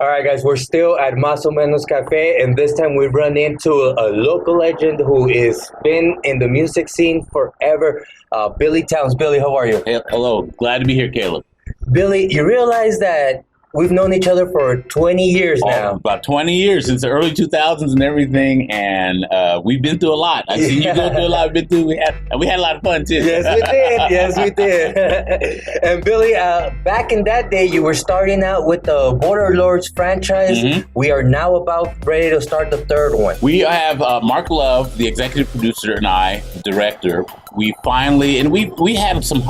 All right, guys, we're still at Más o Menos Cafe, and this time we run into a local legend who has been in the music scene forever, Billy Towns. Billy, how are you? Hey, hello. Glad to be here, Caleb. Billy, you realize that we've known each other for 20 years now. About 20 years, since the early 2000s and everything, and we've been through a lot. I've seen you go through a lot. We had a lot of fun, too. Yes, we did. Yes, we did. And Billy, back in that day, you were starting out with the Border Lords franchise. Mm-hmm. We are now about ready to start the third one. We have Mark Love, the executive producer, and I, the director. We finally, and we had some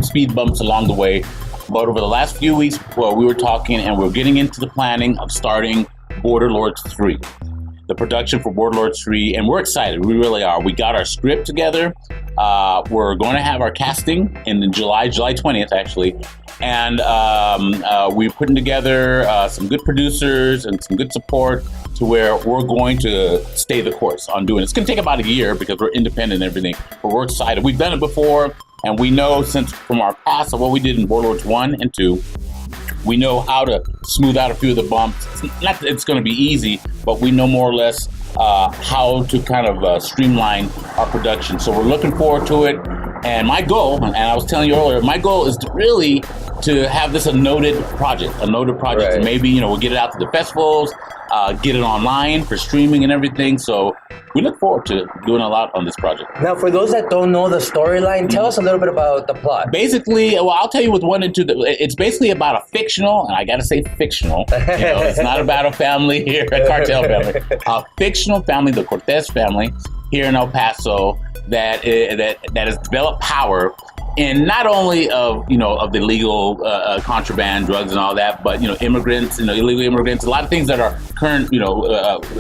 speed bumps along the way. But over the last few weeks, we were talking and we're getting into the planning of starting Border Lords 3, the production for Border Lords 3, and we're excited. We really are. We got our script together. We're going to have our casting in July 20th, actually. And we're putting together some good producers and some good support to where we're going to stay the course on doing it. It's going to take about a year because we're independent and everything, but we're excited. We've done it before. And we know from our past of what we did in Border Lords 1 and 2, we know how to smooth out a few of the bumps. Not that it's going to be easy, but we know more or less how to kind of streamline our production. So we're looking forward to it. And my goal, and I was telling you earlier, my goal is to have this a noted project. Right. And maybe, we'll get it out to the festivals, get it online for streaming and everything. So we look forward to doing a lot on this project. Now, for those that don't know the storyline, tell us a little bit about the plot. Basically, I'll tell you with 1 and 2, it's basically about a fictional, and I got to say fictional, it's not about a family here, a cartel family, a fictional family, the Cortez family here in El Paso that has developed power in not only of the legal contraband, drugs and all that, but immigrants, illegal immigrants, a lot of things that are current,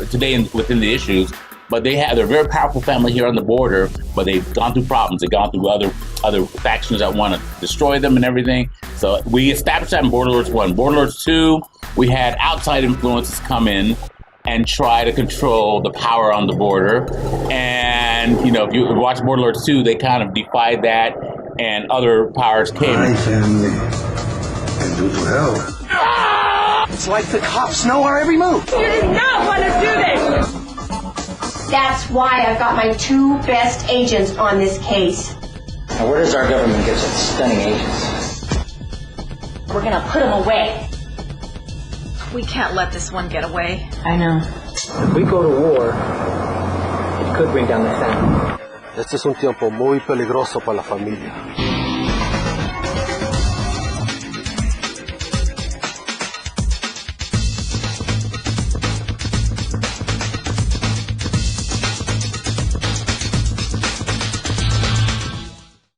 today within the issues. But they're a very powerful family here on the border, but they've gone through problems. They've gone through other factions that want to destroy them and everything. So we established that in Border Lords 1. Border Lords 2, we had outside influences come in and try to control the power on the border. And, if you watch Border Lords 2, they kind of defied that, and other powers came. My family can do to help. It's like the cops know our every move. You did not want to do this! That's why I've got my 2 best agents on this case. Now, where does our government get such stunning agents? We're gonna put them away. We can't let this one get away. I know. If we go to war, it could bring down the family. Este es un tiempo muy peligroso para la familia.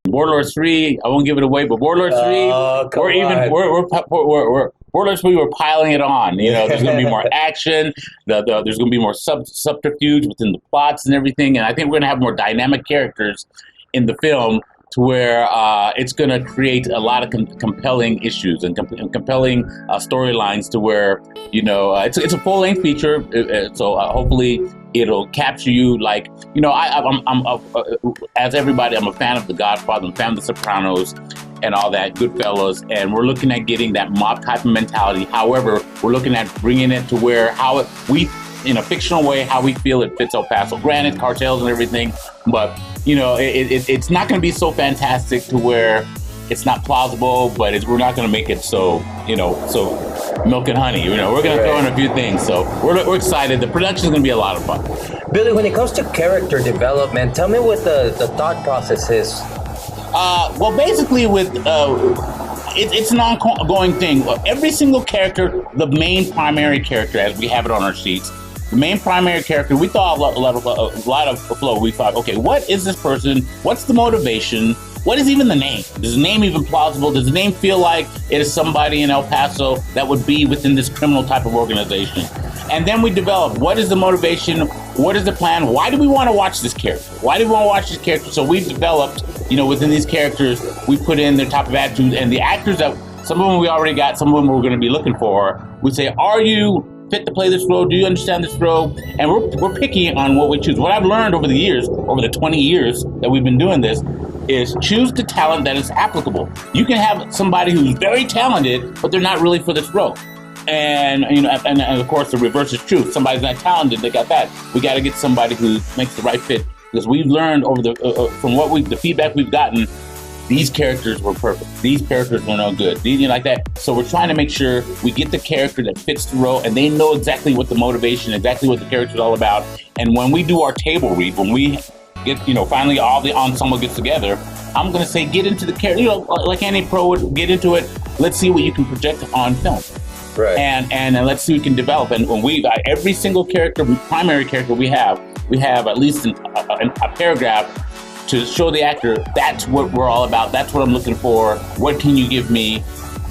Border Lords 3, I won't give it away, but Border Lords 3, Border Lords 3, we're piling it on. There's going to be more action. There's going to be more subterfuge within the plots and everything. And I think we're going to have more dynamic characters in the film to where it's going to create a lot of compelling issues and compelling storylines to where, it's a full-length feature. So hopefully it'll capture you like, I'm as everybody, I'm a fan of The Godfather, I'm a fan of The Sopranos and all that, Goodfellas, and we're looking at getting that mob type of mentality. However, we're looking at bringing it to where we, in a fictional way, how we feel it fits El Paso. Granted, cartels and everything, but it's not going to be so fantastic to where it's not plausible, but we're not going to make it so milk and honey. We're going to throw in a few things. So we're excited. The production is going to be a lot of fun. Billy, when it comes to character development, tell me what the thought process is. Well, basically it's an ongoing thing. Every single character, the main primary character, as we have it on our sheets, the main primary character, we thought a lot of flow. We thought, okay, what is this person? What's the motivation? What is even the name? Is the name even plausible? Does the name feel like it is somebody in El Paso that would be within this criminal type of organization? And then we develop, what is the motivation? What is the plan? Why do we want to watch this character? Why do we want to watch this character? So we've developed, within these characters, we put in their type of attitudes, and the actors that, some of them we already got, some of them we're going to be looking for. We say, are you fit to play this role? Do you understand this role? And we're picky on what we choose. What I've learned over the 20 years that we've been doing this, is choose the talent that is applicable. You can have somebody who's very talented, but they're not really for this role. And and of course the reverse is true. If somebody's not talented, they got that. We got to get somebody who makes the right fit, because we've learned over from the feedback we've gotten, these characters were perfect. These characters were no good. These like that. So we're trying to make sure we get the character that fits the role, and they know exactly what the motivation, exactly what the character is all about. And when we do our table read, when we get finally all the ensemble gets together, I'm going to say get into the character. Like any pro would get into it. Let's see what you can project on film. Right. And let's see what we can develop. And when every single character, primary character we have at least a paragraph to show the actor, that's what we're all about. That's what I'm looking for. What can you give me?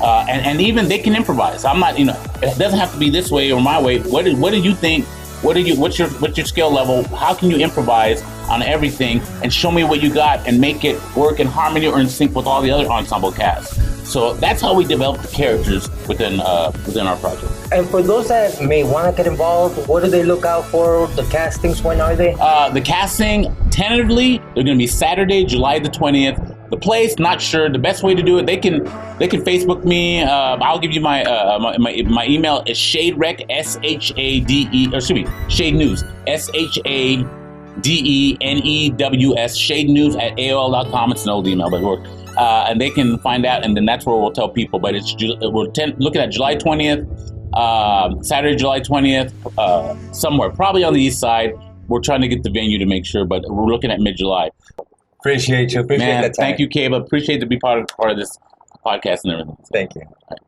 And even they can improvise. I'm not, it doesn't have to be this way or my way. What do you think? What's your skill level? How can you improvise on everything and show me what you got and make it work in harmony or in sync with all the other ensemble casts? So that's how we develop the characters within our project. And for those that may want to get involved, what do they look out for? The castings, when are they? The casting, tentatively, they're going to be Saturday, July the 20th. The place, not sure. The best way to do it, they can Facebook me. I'll give you my email is shaderec, Shade News, SHADENEWS, Shade News at AOL.com. It's an old email, but it worked. And they can find out, and then that's where we'll tell people. But we're looking at July 20th, Saturday, July 20th, somewhere, probably on the east side. We're trying to get the venue to make sure, but we're looking at mid-July. Appreciate you. Appreciate Man, the time. thank you, Caleb. Appreciate to be part of this podcast and everything. Thank you. All right.